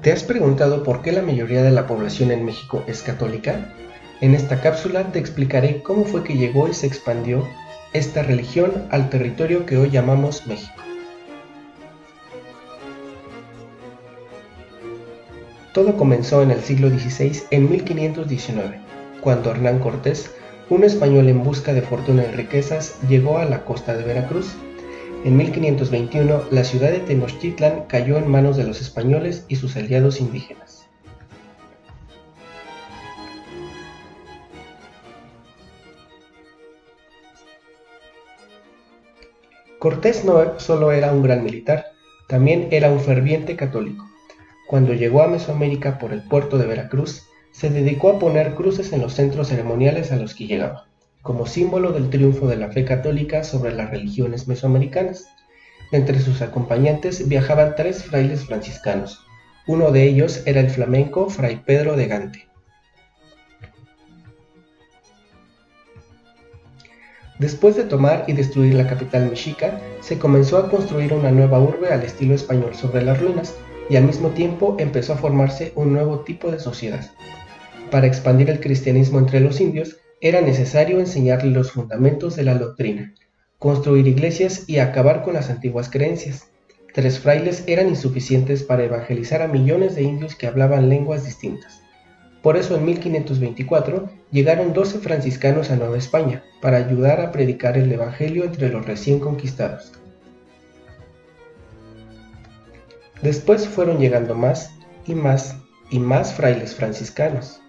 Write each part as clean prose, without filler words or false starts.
¿Te has preguntado por qué la mayoría de la población en México es católica? En esta cápsula te explicaré cómo fue que llegó y se expandió esta religión al territorio que hoy llamamos México. Todo comenzó en el siglo XVI, en 1519, cuando Hernán Cortés, un español en busca de fortuna y riquezas, llegó a la costa de Veracruz. En 1521, la ciudad de Tenochtitlan cayó en manos de los españoles y sus aliados indígenas. Cortés no solo era un gran militar, también era un ferviente católico. Cuando llegó a Mesoamérica por el puerto de Veracruz, se dedicó a poner cruces en los centros ceremoniales a los que llegaba, como símbolo del triunfo de la fe católica sobre las religiones mesoamericanas. Entre sus acompañantes viajaban 3 frailes franciscanos. Uno de ellos era el flamenco Fray Pedro de Gante. Después de tomar y destruir la capital mexica, se comenzó a construir una nueva urbe al estilo español sobre las ruinas, y al mismo tiempo empezó a formarse un nuevo tipo de sociedad. Para expandir el cristianismo entre los indios, era necesario enseñarles los fundamentos de la doctrina, construir iglesias y acabar con las antiguas creencias. 3 frailes eran insuficientes para evangelizar a millones de indios que hablaban lenguas distintas. Por eso en 1524 llegaron 12 franciscanos a Nueva España para ayudar a predicar el evangelio entre los recién conquistados. Después fueron llegando más y más y más frailes franciscanos.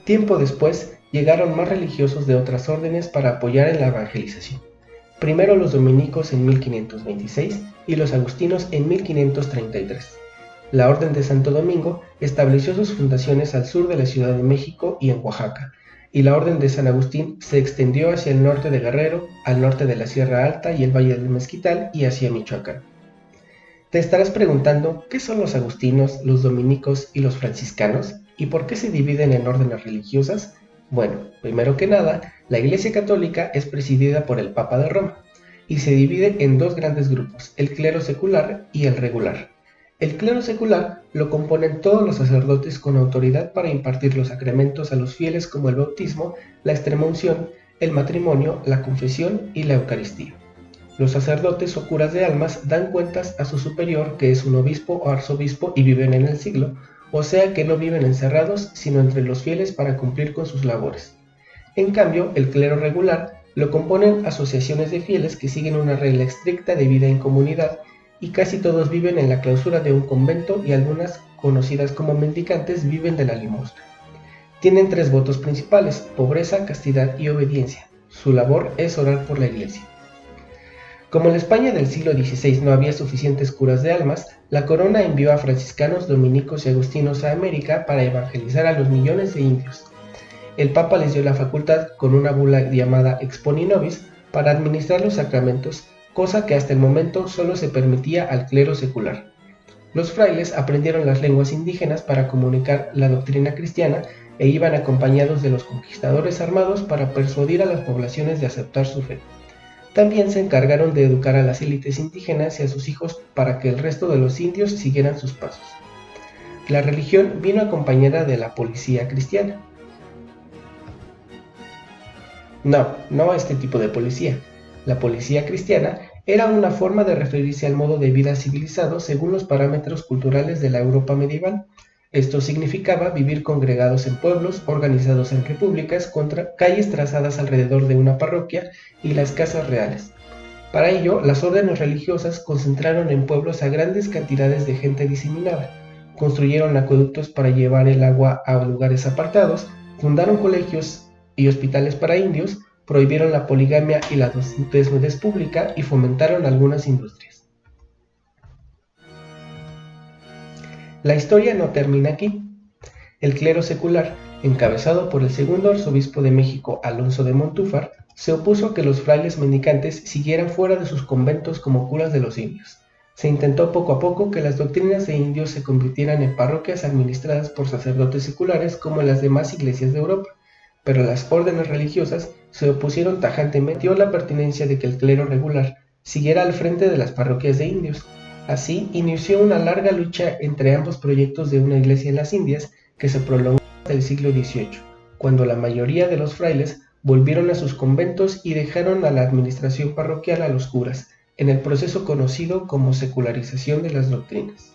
Tiempo después llegaron más religiosos de otras órdenes para apoyar en la evangelización. Primero los dominicos en 1526 y los agustinos en 1533. La Orden de Santo Domingo estableció sus fundaciones al sur de la Ciudad de México y en Oaxaca, y la Orden de San Agustín se extendió hacia el norte de Guerrero, al norte de la Sierra Alta y el Valle del Mezquital y hacia Michoacán. Te estarás preguntando, ¿qué son los agustinos, los dominicos y los franciscanos? ¿Y por qué se dividen en órdenes religiosas? Bueno, primero que nada, la Iglesia Católica es presidida por el Papa de Roma, y se divide en 2 grandes grupos, el clero secular y el regular. El clero secular lo componen todos los sacerdotes con autoridad para impartir los sacramentos a los fieles como el bautismo, la extremaunción, el matrimonio, la confesión y la Eucaristía. Los sacerdotes o curas de almas dan cuentas a su superior, que es un obispo o arzobispo, y viven en el siglo, o sea que no viven encerrados, sino entre los fieles para cumplir con sus labores. En cambio, el clero regular lo componen asociaciones de fieles que siguen una regla estricta de vida en comunidad, y casi todos viven en la clausura de un convento y algunas, conocidas como mendicantes, viven de la limosna. Tienen 3 votos principales: pobreza, castidad y obediencia. Su labor es orar por la iglesia. Como en la España del siglo XVI no había suficientes curas de almas, la corona envió a franciscanos, dominicos y agustinos a América para evangelizar a los millones de indios. El Papa les dio la facultad, con una bula llamada Exponi Nobis, para administrar los sacramentos, cosa que hasta el momento solo se permitía al clero secular. Los frailes aprendieron las lenguas indígenas para comunicar la doctrina cristiana e iban acompañados de los conquistadores armados para persuadir a las poblaciones de aceptar su fe. También se encargaron de educar a las élites indígenas y a sus hijos para que el resto de los indios siguieran sus pasos. La religión vino acompañada de la policía cristiana. No este tipo de policía. La policía cristiana era una forma de referirse al modo de vida civilizado según los parámetros culturales de la Europa medieval. Esto significaba vivir congregados en pueblos, organizados en repúblicas, con calles trazadas alrededor de una parroquia y las casas reales. Para ello, las órdenes religiosas concentraron en pueblos a grandes cantidades de gente diseminada, construyeron acueductos para llevar el agua a lugares apartados, fundaron colegios y hospitales para indios, prohibieron la poligamia y la desnudez pública y fomentaron algunas industrias. La historia no termina aquí. El clero secular, encabezado por el segundo arzobispo de México, Alonso de Montúfar, se opuso a que los frailes mendicantes siguieran fuera de sus conventos como curas de los indios. Se intentó poco a poco que las doctrinas de indios se convirtieran en parroquias administradas por sacerdotes seculares como en las demás iglesias de Europa, pero las órdenes religiosas se opusieron tajantemente a la pertinencia de que el clero regular siguiera al frente de las parroquias de indios. Así inició una larga lucha entre ambos proyectos de una iglesia en las Indias que se prolongó hasta el siglo XVIII, cuando la mayoría de los frailes volvieron a sus conventos y dejaron a la administración parroquial a los curas, en el proceso conocido como secularización de las doctrinas.